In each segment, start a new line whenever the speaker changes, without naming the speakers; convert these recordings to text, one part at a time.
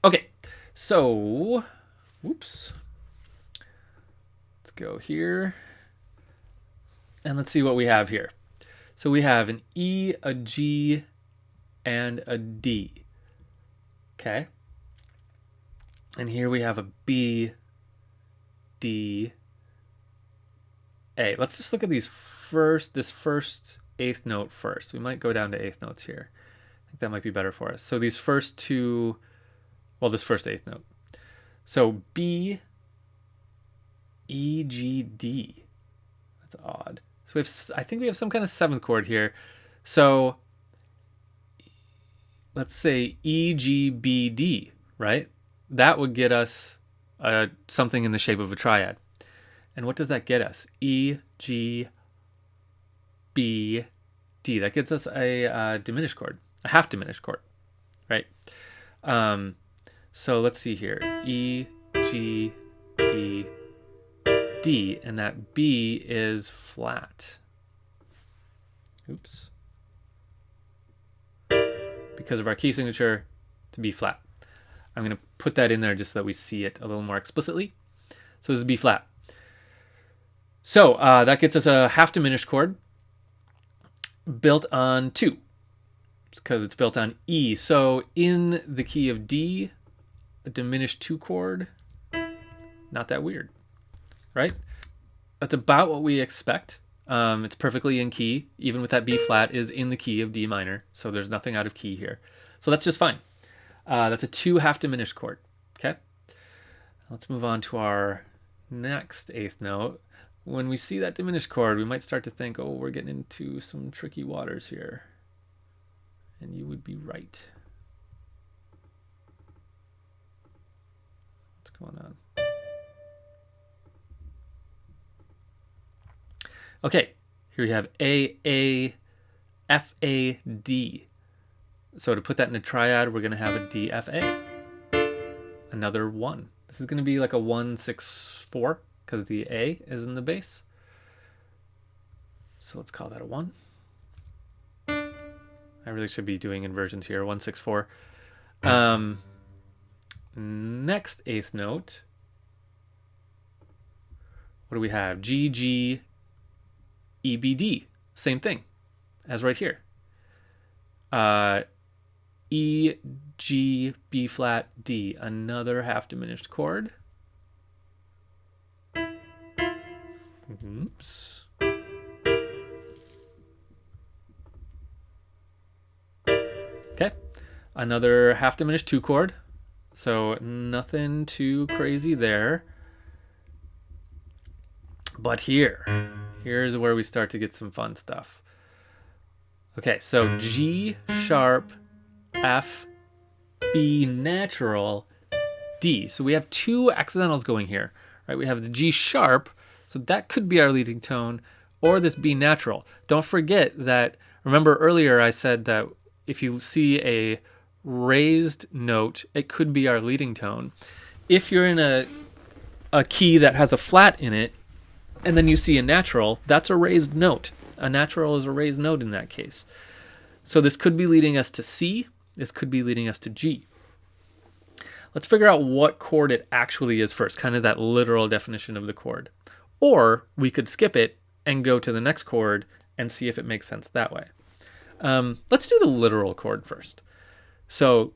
Okay, so, whoops. Let's go here. And let's see what we have here. So we have an E, a G, and a D. Okay. And here we have a B, D, A. Let's just look at this first eighth note first. We might go down to eighth notes here. I think that might be better for us. So these first two, well, this first eighth note. So B, E, G, D. That's odd. So I think we have some kind of seventh chord here. So let's say E, G, B, D, right? That would get us something in the shape of a triad. And what does that get us? E, G, B, D. That gets us a diminished chord, a half diminished chord, right? So let's see here. E, G, B, D. And that B is flat. Oops. Because of our key signature, to B flat. I'm going to put that in there just so that we see it a little more explicitly. So this is B flat. So that gets us a half diminished chord built on 2 because it's built on E. So in the key of D, a diminished 2 chord, not that weird, right? That's about what we expect. It's perfectly in key, even with that B flat is in the key of D minor. So there's nothing out of key here. So that's just fine. That's a 2 half diminished chord. Okay. Let's move on to our next eighth note. When we see that diminished chord, we might start to think, oh, we're getting into some tricky waters here. And you would be right. What's going on? Okay, here we have A, F, A, D. So to put that in a triad, we're going to have a D, F, A. Another 1. This is going to be like a 1, 6, 4 because the A is in the bass. So let's call that a 1. I really should be doing inversions here. 1, 6, 4. Next eighth note. What do we have? G, G, E, B, D. Same thing as right here. E, G, B flat, D. Another half diminished chord. Oops. Okay. Another half diminished 2 chord. So nothing too crazy there. But here's where we start to get some fun stuff. Okay, so G sharp, F, B natural, D. So we have 2 accidentals going here, right? We have the G sharp, so that could be our leading tone, or this B natural. Don't forget that, remember earlier I said that if you see a raised note, it could be our leading tone. If you're in a key that has a flat in it, and then you see a natural, that's a raised note. A natural is a raised note in that case. So this could be leading us to C. This could be leading us to G. Let's figure out what chord it actually is first, kind of that literal definition of the chord. Or we could skip it and go to the next chord and see if it makes sense that way. Let's do the literal chord first. So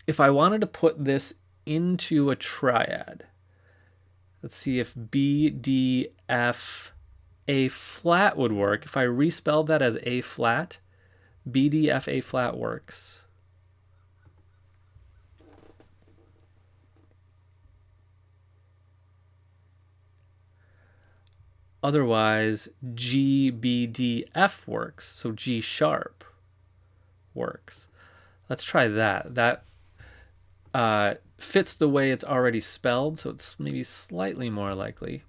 if I wanted to put this into a triad, let's see if B, D, F, A flat would work. If I respelled that as A flat, B, D, F, A flat works. Otherwise, G, B, D, F works. So G sharp works. Let's try that. That fits the way it's already spelled, so it's maybe slightly more likely.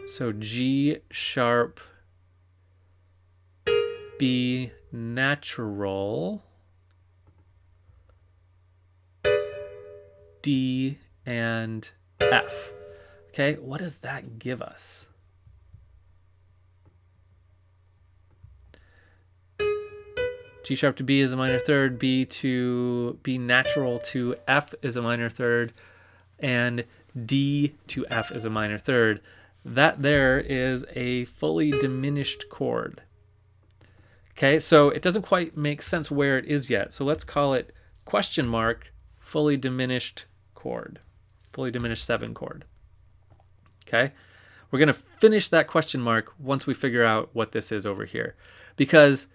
So G sharp, B natural, D, and F. Okay, what does that give us? G G sharp to B is a minor third, B natural to F is a minor third, and D to F is a minor third. That there is a fully diminished chord. Okay, so it doesn't quite make sense where it is yet. So let's call it question mark fully diminished chord, fully diminished 7 chord. Okay, we're going to finish that question mark once we figure out what this is over here. Because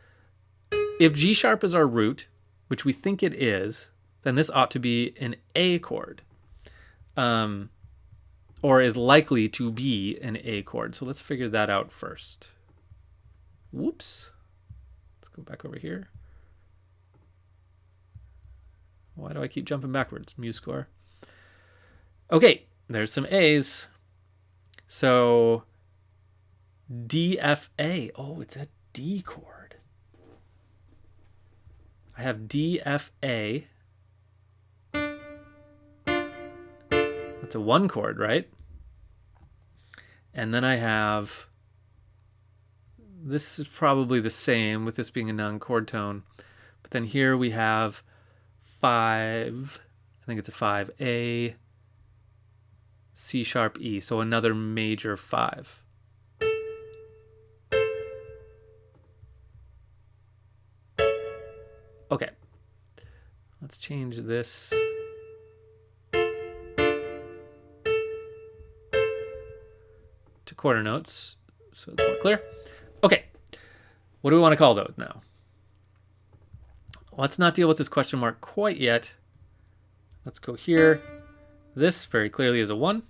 if G sharp is our root, which we think it is, then this ought to be an A chord. Or is likely to be an A chord. So let's figure that out first. Whoops. Let's go back over here. Why do I keep jumping backwards? MuseScore. Okay, there's some A's. So D, F, A. Oh, it's a D chord. I have D, F, A. That's a 1 chord, right? And then I have, this is probably the same with this being a non-chord tone. But then here we have 5, I think it's a 5, A, C sharp, E. So another major 5. Okay, let's change this. To quarter notes, so it's more clear. Okay, what do we want to call those now? Let's not deal with this question mark quite yet. Let's go here. This very clearly is a 1.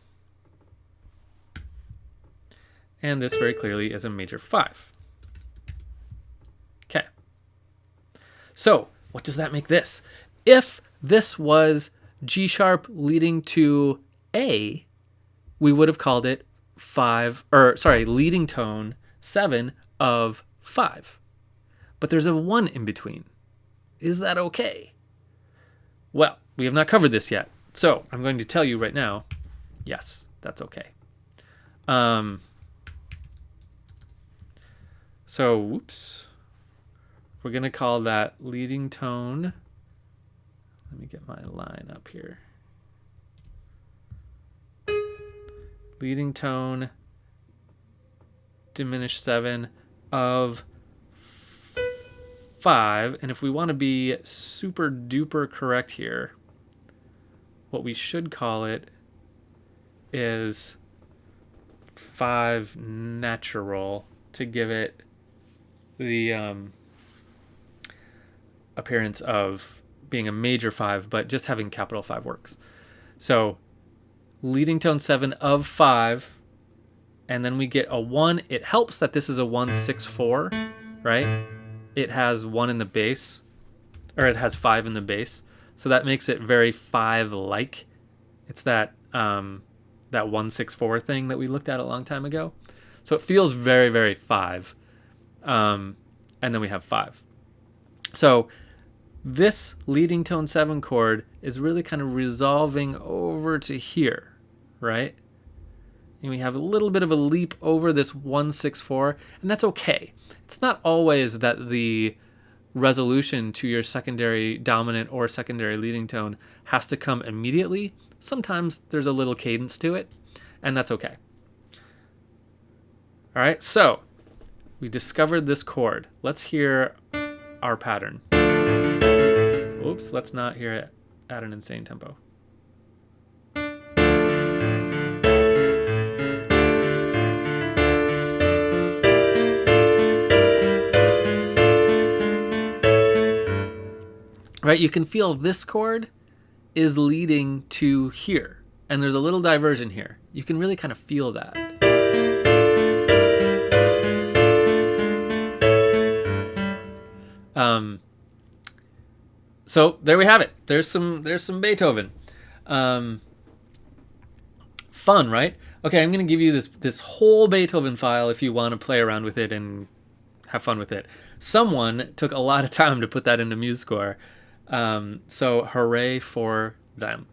And this very clearly is a major 5. Okay. So what does that make this? If this was G sharp leading to A, we would have called it leading tone 7 of 5. But there's a 1 in between. Is that okay? Well, we have not covered this yet. So I'm going to tell you right now, yes, that's okay. So, whoops. We're going to call that leading tone. Let me get my line up here. Leading tone, diminished 7 of 5. And if we want to be super duper correct here, what we should call it is 5 natural to give it the appearance of being a major 5, but just having capital 5 works. So leading tone 7 of 5, and then we get a 1. It helps that this is a 1-6-4, right? It has 1 in the bass, or it has 5 in the bass, so that makes it very 5-like. It's that 1-6-4 thing that we looked at a long time ago. So it feels very, very 5, and then we have 5. So this leading tone 7 chord is really kind of resolving over to here, right? And we have a little bit of a leap over this 1-6-4, and that's okay. It's not always that the resolution to your secondary dominant or secondary leading tone has to come immediately. Sometimes there's a little cadence to it, and that's okay. All right, so we discovered this chord. Let's hear our pattern. Oops, let's not hear it at an insane tempo. Right, you can feel this chord is leading to here, and there's a little diversion here. You can really kind of feel that. So there we have it. There's some Beethoven. Fun, right? Okay, I'm going to give you this whole Beethoven file if you want to play around with it and have fun with it. Someone took a lot of time to put that into MuseScore. So hooray for them.